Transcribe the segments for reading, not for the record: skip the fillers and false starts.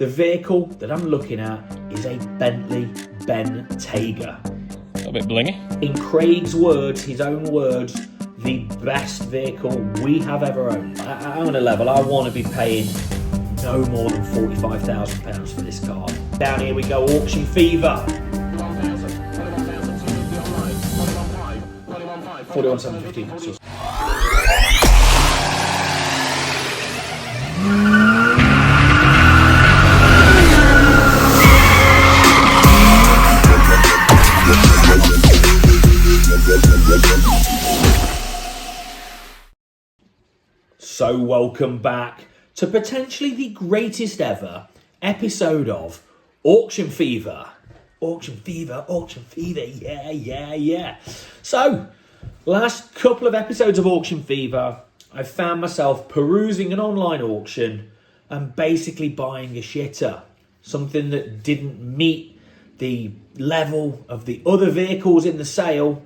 The vehicle that I'm looking at is a Bentley Bentayga. A little bit blingy. In Craig's words, his own words, the best vehicle we have ever owned. I'm on a level, I want to be paying no more than £45,000 for this car. Down here we go, auction fever. 41,750. So welcome back to potentially the greatest ever episode of Auction Fever. Auction Fever, yeah. So, last couple of episodes of Auction Fever, I found myself perusing an online auction and basically buying a shitter. Something that didn't meet the level of the other vehicles in the sale.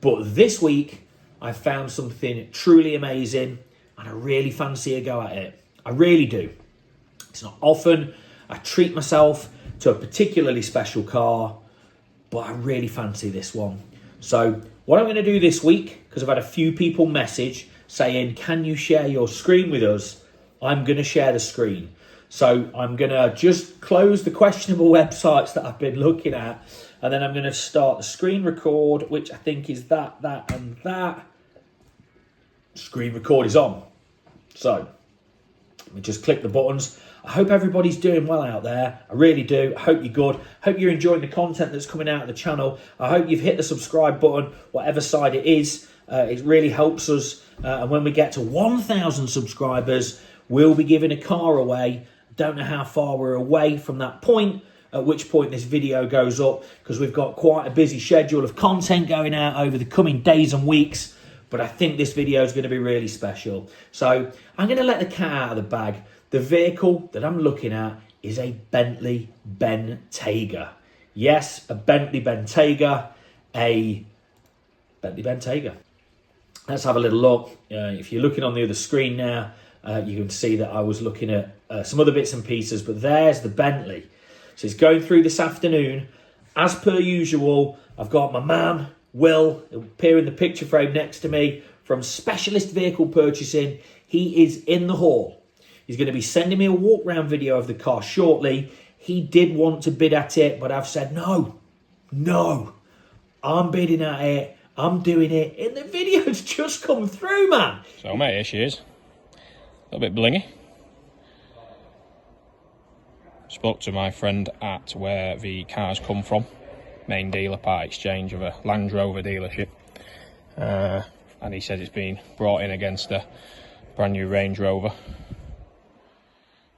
But this week, I found something truly amazing. And I really fancy a go at it. I really do. It's not often I treat myself to a particularly special car, but I really fancy this one. So what I'm going to do this week, because I've had a few people message saying, can you share your screen with us? I'm going to share the screen. So I'm going to just close the questionable websites that I've been looking at, and then I'm going to start the screen record, which I think is that, and that. Screen record is on. So let me just click the buttons. I hope everybody's doing well out there. I really do. I hope you're good. I hope you're enjoying the content that's coming out of the channel. I hope you've hit the subscribe button, whatever side it is. It really helps us. And when we get to 1,000 subscribers, we'll be giving a car away. Don't know how far we're away from that point, at which point this video goes up, because we've got quite a busy schedule of content going out over the coming days and weeks. But I think this video is going to be really special. So I'm going to let the cat out of the bag. The vehicle that I'm looking at is a Bentley Bentayga. Yes, a Bentley Bentayga, a Bentley Bentayga. Let's have a little look. If you're looking on the other screen now, you can see that I was looking at some other bits and pieces, but there's the Bentley. So it's going through this afternoon. As per usual, I've got my man, Will, he'll appear in the picture frame next to me, from Specialist Vehicle Purchasing. He is in the hall. He's going to be sending me a walk round video of the car shortly. He did want to bid at it, but I've said no, I'm bidding at it, I'm doing it, and the video's just come through, man. So mate, here she is. A little bit blingy. Spoke to my friend at where the cars come from. Main dealer, part exchange of a Land Rover dealership, and he says it's been brought in against a brand new Range Rover.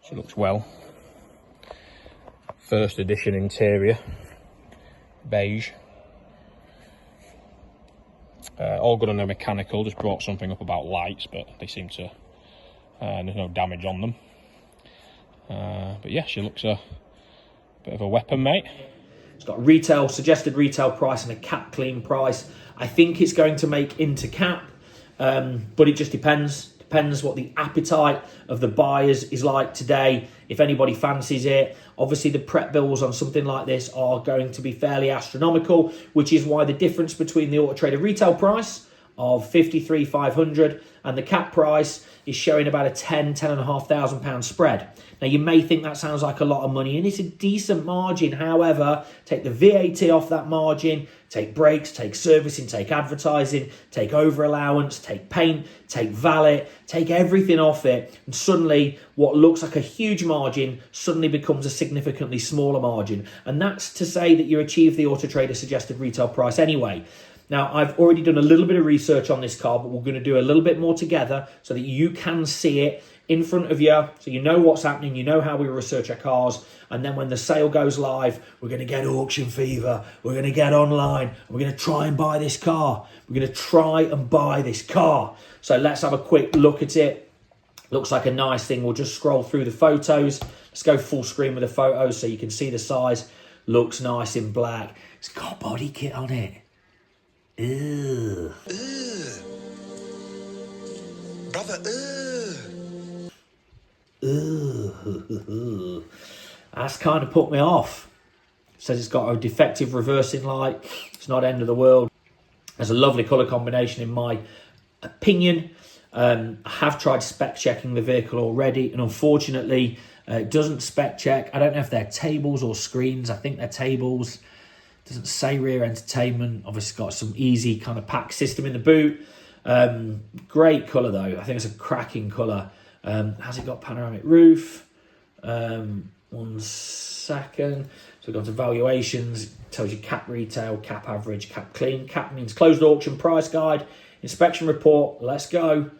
She looks well. First edition interior, beige. All good on the mechanical, just brought something up about lights, but they seem to, there's no damage on them. But yeah, she looks a bit of a weapon, mate. It's got retail, suggested retail price and a cap clean price. I think it's going to make into cap, but it just depends. Depends what the appetite of the buyers is like today. If anybody fancies it, obviously the prep bills on something like this are going to be fairly astronomical, which is why the difference between the Auto Trader retail price of £53,500 and the cap price is showing about a £10,500 spread. Now you may think that sounds like a lot of money, and it's a decent margin. However, take the VAT off that margin, take brakes, take servicing, take advertising, take over allowance, take paint, take valet, take everything off it, and suddenly what looks like a huge margin suddenly becomes a significantly smaller margin. And that's to say that you achieve the Auto Trader suggested retail price anyway. Now, I've already done a little bit of research on this car, but we're going to do a little bit more together so that you can see it in front of you, so you know what's happening, you know how we research our cars, and then when the sale goes live, we're going to get auction fever, we're going to get online, and we're going to try and buy this car. We're going to try and buy this car. So let's have a quick look at it. Looks like a nice thing. We'll just scroll through the photos. Let's go full screen with the photos so you can see the size. Looks nice in black. It's got body kit on it. Ew. Brother, Ugh. That's kind of put me off. Says it's got a defective reversing light. It's not end of the world. There's a lovely colour combination in my opinion. I have tried spec checking the vehicle already, and unfortunately it doesn't spec check. I don't know if they're tables or screens. I think they're tables. It doesn't say rear entertainment. Obviously got some easy kind of pack system in the boot. Great colour though. I think it's a cracking colour. Has it got panoramic roof? 1 second. So we've gone to valuations. Tells you cap retail, cap average, cap clean. Cap means closed auction price guide. Inspection report. Let's go.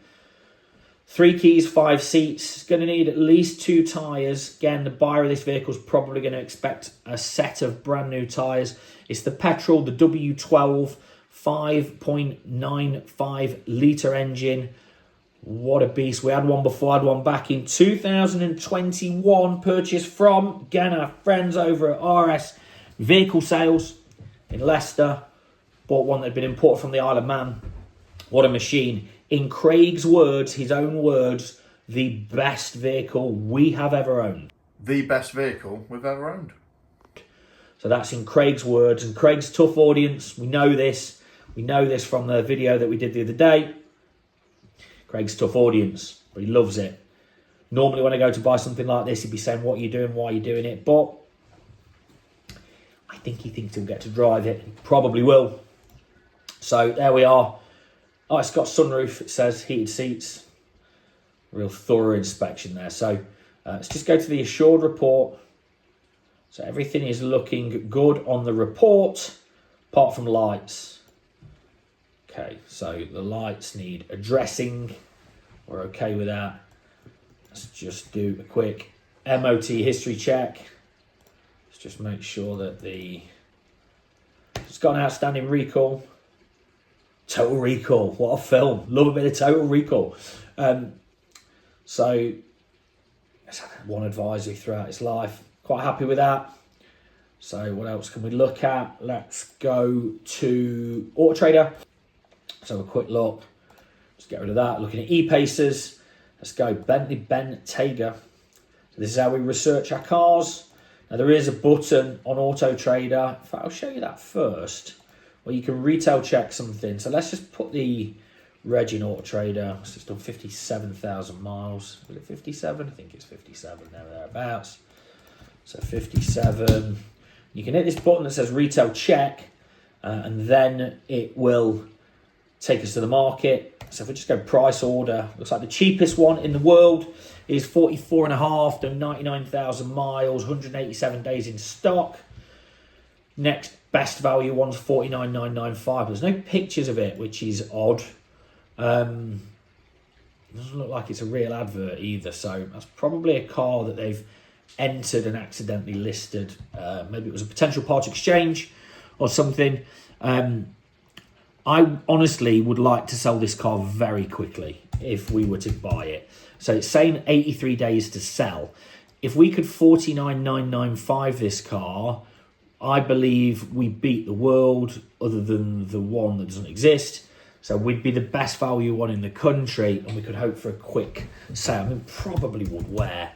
3 keys, 5 seats. Going to need at least 2 tyres. Again, the buyer of this vehicle is probably going to expect a set of brand new tyres. It's the petrol, the V12 5.95 litre engine. What a beast. We had one before. I had one back in 2021. Purchased from, again, our friends over at RS Vehicle Sales in Leicester. Bought one that had been imported from the Isle of Man. What a machine. In Craig's words, his own words, the best vehicle we have ever owned. The best vehicle we've ever owned. So that's in Craig's words. And Craig's a tough audience. We know this. We know this from the video that we did the other day. Craig's a tough audience, but he loves it. Normally when I go to buy something like this, he'd be saying, what are you doing? Why are you doing it? But I think he thinks he'll get to drive it. He probably will. So there we are. Oh, it's got sunroof. It says heated seats. Real thorough inspection there. So let's just go to the assured report. So everything is looking good on the report, apart from lights. Okay, so the lights need addressing. We're okay with that. Let's just do a quick MOT history check. Let's just make sure that it's got an outstanding recall. Total Recall, what a film. Love a bit of Total Recall. So it's had one advisory throughout its life. Quite happy with that. So what else can we look at? Let's go to Auto Trader. Let's have a quick look. Let's get rid of that. Looking at e-pacers. Let's go Bentley Bentayga. So this is how we research our cars. Now there is a button on Auto Trader. In fact, I'll show you that first. Well, you can retail check something. So let's just put the reg in Auto Trader. So it's done 57,000 miles. Was it 57? I think it's 57 there, thereabouts. So 57. You can hit this button that says retail check, and then it will take us to the market. So if we just go price order, looks like the cheapest one in the world is 44.5, done 99,000 miles, 187 days in stock. Next best value one's 49,995. There's no pictures of it, which is odd. Doesn't look like it's a real advert either. So that's probably a car that they've entered and accidentally listed. Maybe it was a potential part exchange or something. I honestly would like to sell this car very quickly if we were to buy it. So it's saying 83 days to sell. If we could 49,995 this car, I believe we beat the world, other than the one that doesn't exist. So we'd be the best value one in the country, and we could hope for a quick sale. I mean, probably would wear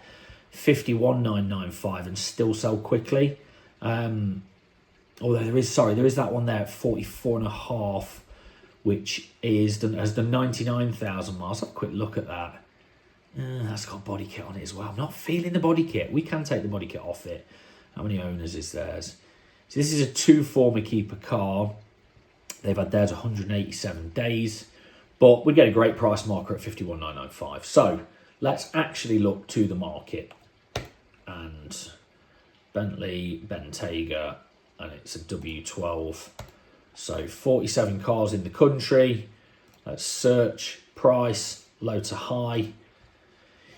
51,995 and still sell quickly. Although there is that one there at 44.5, which has done 99,000 miles. Have a quick look at that. That's got body kit on it as well. I'm not feeling the body kit. We can take the body kit off it. How many owners is theirs? So this is a 2-former keeper car. They've had theirs 187 days, but we get a great price marker at 51,995. So let's actually look to the market. And Bentley Bentayga, and it's a W12. So 47 cars in the country. Let's search price, low to high.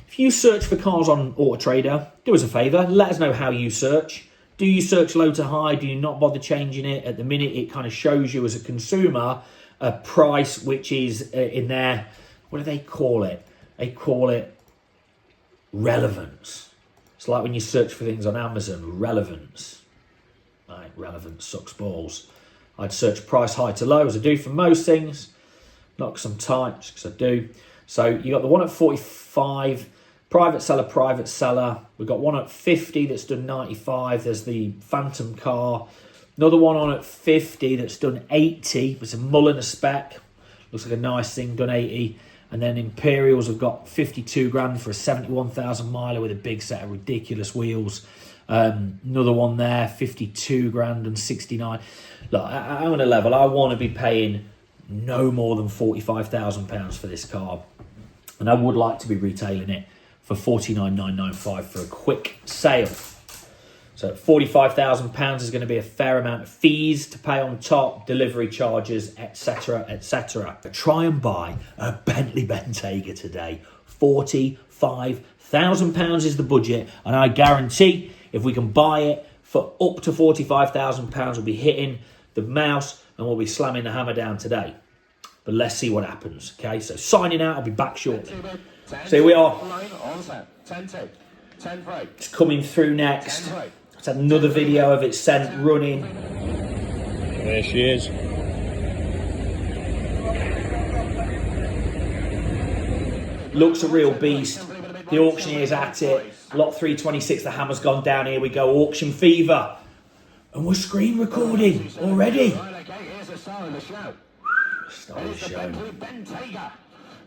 If you search for cars on Auto Trader, do us a favour, let us know how you search. Do you search low to high? Do you not bother changing it? At the minute, it kind of shows you as a consumer a price which is in there. What do they call it? They call it relevance. It's like when you search for things on Amazon, relevance. Right, relevance sucks balls. I'd search price high to low, as I do for most things. Not because I'm tight, just because I do. So you got the one at 45. Private seller. We've got one at 50 that's done 95. There's the Phantom car. Another one on at 50 that's done 80. It's a Mulliner spec. Looks like a nice thing, done 80. And then Imperials have got 52 grand for a 71,000 miler with a big set of ridiculous wheels. Another one there, 52 grand and 69. Look, I'm on a level. I want to be paying no more than £45,000 for this car. And I would like to be retailing it for $49,995 for a quick sale. So £45,000 is going to be a fair amount of fees to pay on top, delivery charges, etc., etc. Try and buy a Bentley Bentayga today. £45,000 is the budget, and I guarantee if we can buy it for up to £45,000, we'll be hitting the mouse and we'll be slamming the hammer down today. But let's see what happens. Okay, so signing out. I'll be back shortly. So here we are. It's coming through next. It's had another video of it sent running. There she is. Looks a real beast. The auctioneer's at it. Lot 326, the hammer's gone down. Here we go. Auction fever. And we're screen recording already. Here's a star in the show. Star of the show. Bentley Bentayga.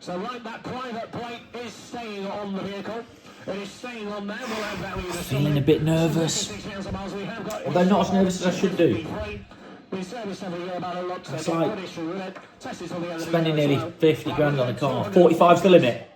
So right, that private plate is staying on the vehicle. It is staying on there. We'll have value to Feeling a bit nervous. Although not as nervous as I should do. It's like spending nearly 50 grand on a car. 45's the limit.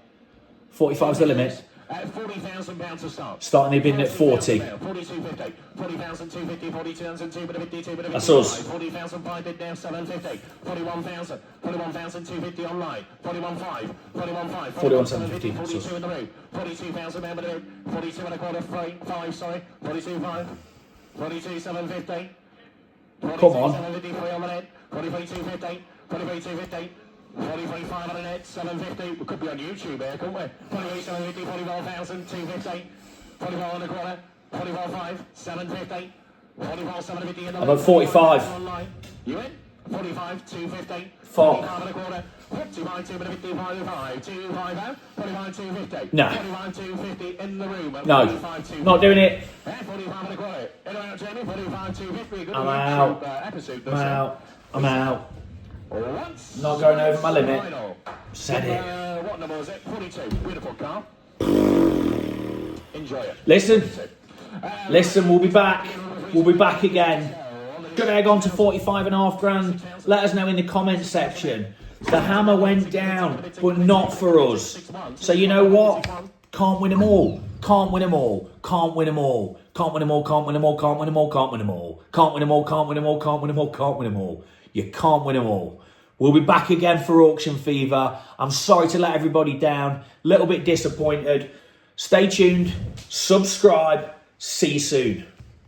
45's the limit. £40,000 to start. Starting the bidding at 40. 42.50. 40,250. 42,250. That's us. 40,005 bid now. 750. 41,000. 41,250 online. 41,5. 41,5. 41,750. 42 in the room. 42,000 there, but 42 and a quarter. 5. Sorry. 42,5. 42,750. Come on. 753 on the net. 43,250. 43,250. 43,500 on the net. 750. We could be on YouTube here, couldn't we? 43,750. 44,250. 44 and a quarter. 44,5. 750. 44,750 in the I'm at 45. online. You in? 45,250. Fuck. 45 and a quarter. 55,250. 45,250. 45,250. No. 45,250 in the room. No. 45,250. Not doing it. 45 and a quarter. In and out, Jamie. 45,250. I'm out. I'm out. I'm out. Not going over my limit. Said it. What number was it? 42. Beautiful car. Enjoy it. Listen, we'll be back. We'll be back again. Should I have gone to 45.5 grand? Let us know in the comments section. The hammer went down, but not for us. So you know what? Can't win them all. Can't win them all. Can't win them all. Can't win them all. Can't win them all. Can't win them all. Can't win them all. Can't win them all. Can't win them all. Can't win them all. Can't win them all. You can't win them all. We'll be back again for Auction Fever. I'm sorry to let everybody down. Little bit disappointed. Stay tuned. Subscribe. See you soon.